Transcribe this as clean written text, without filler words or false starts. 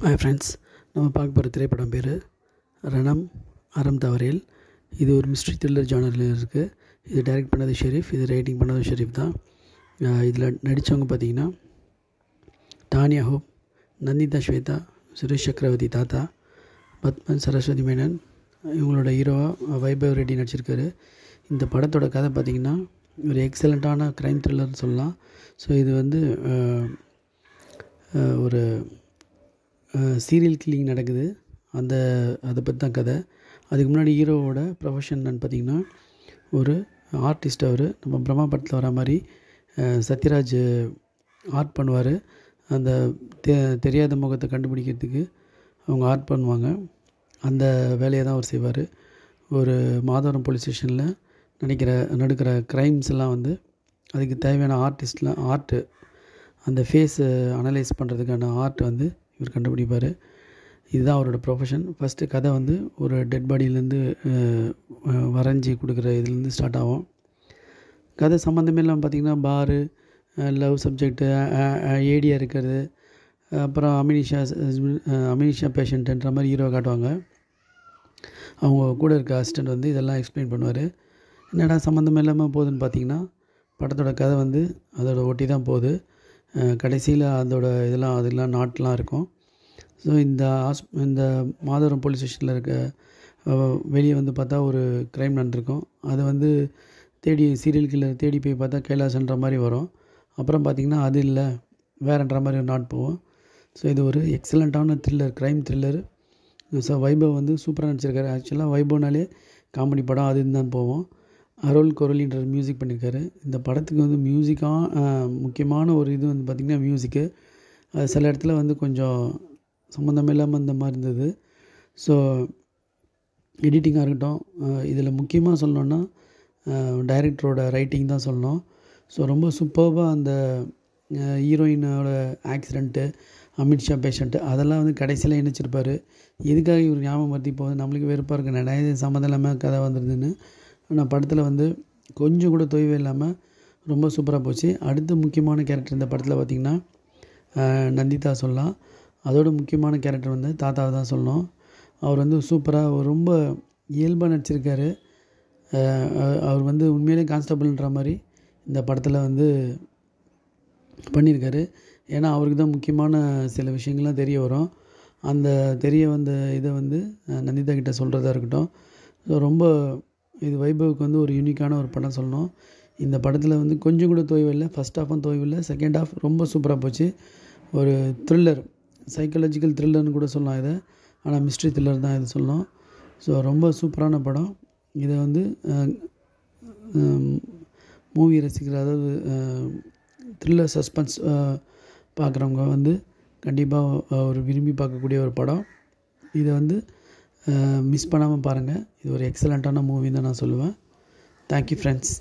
Hi friends, நம்ம பார்க்க போகிற திரைப்படம் பேர் ரணம் அறம் தவறேல். இது ஒரு மிஸ்ட்ரி த்ரில்லர் ஜானரில் இருக்குது. இது டைரக்ட் பண்ணது ஷெரீஃப், இது ரைட்டிங் பண்ணது ஷெரீஃப் தான். இதில் நடித்தவங்க பார்த்திங்கன்னா டானியா ஹோப், நந்திதா ஸ்வேதா, சுரேஷ் சக்கரவர்த்தி தாத்தா, பத்மன் சரஸ்வதி மேனன். இவங்களோட ஹீரோவாக வைபவ் ரெட்டி நடிச்சிருக்காரு. இந்த படத்தோட கதை பார்த்திங்கன்னா ஒரு எக்ஸலண்ட்டான க்ரைம் த்ரில்லர்னு சொல்லலாம். ஸோ இது வந்து ஒரு சீரியல் கில்லிங் நடக்குது, அதை பற்றி தான் கதை. அதுக்கு முன்னாடி ஹீரோவோட ப்ரொஃபஷன் என்னன்னு பார்த்திங்கன்னா ஒரு ஆர்டிஸ்ட். அவர் நம்ம பிரம்மா படத்தில் வர மாதிரி சத்யராஜ் ஆர்ட் பண்ணுவார். அந்த தெரியாத முகத்தை கண்டுபிடிக்கிறதுக்கு அவங்க ஆர்ட் பண்ணுவாங்க. அந்த வேலையை தான் அவர் செய்வார். ஒரு மாதவரம் போலீஸ் ஸ்டேஷனில் நடக்கிற க்ரைம்ஸ் எல்லாம் வந்து அதுக்கு தேவையான ஆர்ட்டு, அந்த ஃபேஸை அனலைஸ் பண்ணுறதுக்கான ஆர்ட் வந்து இவர் கண்டுபிடிப்பார். இதுதான் அவரோட ப்ரொஃபஷன். ஃபஸ்ட்டு கதை வந்து ஒரு டெட் பாடியிலேருந்து வரைஞ்சி கொடுக்குற இதுலேருந்து ஸ்டார்ட் ஆகும். கதை சம்மந்தமே இல்லாமல் பார்த்திங்கன்னா பாரு, லவ் சப்ஜெக்டு, ஏடியாக இருக்கிறது, அப்புறம் அமினிஷா பேஷண்ட்டுன்ற மாதிரி ஹீரோ காட்டுவாங்க. அவங்க கூட இருக்க அசிஸ்டண்ட் வந்து இதெல்லாம் எக்ஸ்பிளைன் பண்ணுவார். என்னடா சம்மந்தமே இல்லாமல் போகுதுன்னு பார்த்திங்கன்னா படத்தோட கதை வந்து அதோட ஒட்டி தான் போகுது. கடைசியில் அதெல்லாம் நாட்டெலாம் இருக்கும். ஸோ இந்த மாதவரம் போலீஸ் ஸ்டேஷனில் இருக்க வெளியே வந்து பார்த்தா ஒரு க்ரைம் நடந்திருக்கும். அதை வந்து சீரியல் கில்லர் தேடி போய் பார்த்தா கைலாசன்ற மாதிரி வரும். அப்புறம் பார்த்திங்கன்னா அது இல்லை, வேறன்ற மாதிரி ஒரு நாட் போவோம். ஸோ இது ஒரு எக்ஸலண்ட்டான க்ரைம் த்ரில்லர். ஸோ வைபவ் வந்து சூப்பராக நடிச்சிருக்காரு. ஆக்சுவலாக வைபவ்னாலே காமெடி படம் அதுன்னு தான் போவோம். அருள் கொரலின்ற மியூசிக் பண்ணியிருக்காரு. இந்த படத்துக்கு வந்து முக்கியமான ஒரு இது வந்து பார்த்திங்கன்னா மியூசிக்கு. அது சில இடத்துல வந்து கொஞ்சம் சம்மந்தம் இல்லாமல் இந்த மாதிரி இருந்தது. ஸோ எடிட்டிங்காக இருக்கட்டும், இதில் முக்கியமாக சொல்லணுன்னா டைரக்டரோட ரைட்டிங் தான் சொல்லணும். ஸோ ரொம்ப சூப்பர்பாக அந்த ஹீரோயினோட ஆக்சிடெண்ட்டு, அமித்ஷா பேஷண்ட்டு அதெல்லாம் வந்து கடைசியில் இணைச்சிருப்பார். எதுக்காக இவர் ஞாபகம் பற்றி போகுது, நம்மளுக்கு வெறுப்பாக இருக்குது, நிறைய சம்மந்தம் இல்லாமல் கதை வந்துருதுன்னு. ஆனால் படத்தில் வந்து கொஞ்சம் கூட தொய்வே இல்லாமல் ரொம்ப சூப்பராக போச்சு. அடுத்த முக்கியமான கேரக்டர் இந்த படத்தில் பார்த்திங்கன்னா நந்திதா சொல்லலாம். அதோட முக்கியமான கேரக்டர் வந்து தாத்தாவை தான் சொல்லணும். அவர் வந்து சூப்பராக ரொம்ப இயல்பாக நடிச்சிருக்காரு. அவர் வந்து உண்மையிலே கான்ஸ்டபிள்ன்ற மாதிரி இந்த படத்தில் வந்து பண்ணியிருக்காரு. ஏன்னா அவருக்கு தான் முக்கியமான சில விஷயங்கள்லாம் தெரிய வரும். அந்த தெரிய வந்த இதை வந்து நந்திதா கிட்ட சொல்கிறதா இருக்கட்டும். ஸோ ரொம்ப இது வைபவுக்கு வந்து ஒரு யூனிக்கான ஒரு படம் சொல்லணும். இந்த படத்தில் வந்து கொஞ்சம் கூட தொய்வு இல்லை. ஃபஸ்ட் ஹாஃபும் தொய்வு இல்லை, செகண்ட் ஹாஃப் ரொம்ப சூப்பராக போச்சு. ஒரு த்ரில்லர், சைக்காலஜிக்கல் த்ரில்லர்னு கூட சொல்லலாம் இதை. ஆனால் மிஸ்ட்ரி த்ரில்லர் தான் இது சொல்லணும். ஸோ ரொம்ப சூப்பரான படம். இதை வந்து மூவி ரசிக்கிற, அதாவது த்ரில்லர் சஸ்பென்ஸ் பார்க்குறவங்க வந்து கண்டிப்பாக ஒரு விரும்பி பார்க்கக்கூடிய ஒரு படம். இதை வந்து மிஸ் பண்ணாமல் பாருங்கள். இது ஒரு எக்ஸலண்ட்டான மூவின்னு தான் நான் சொல்லுவேன். Thank you friends.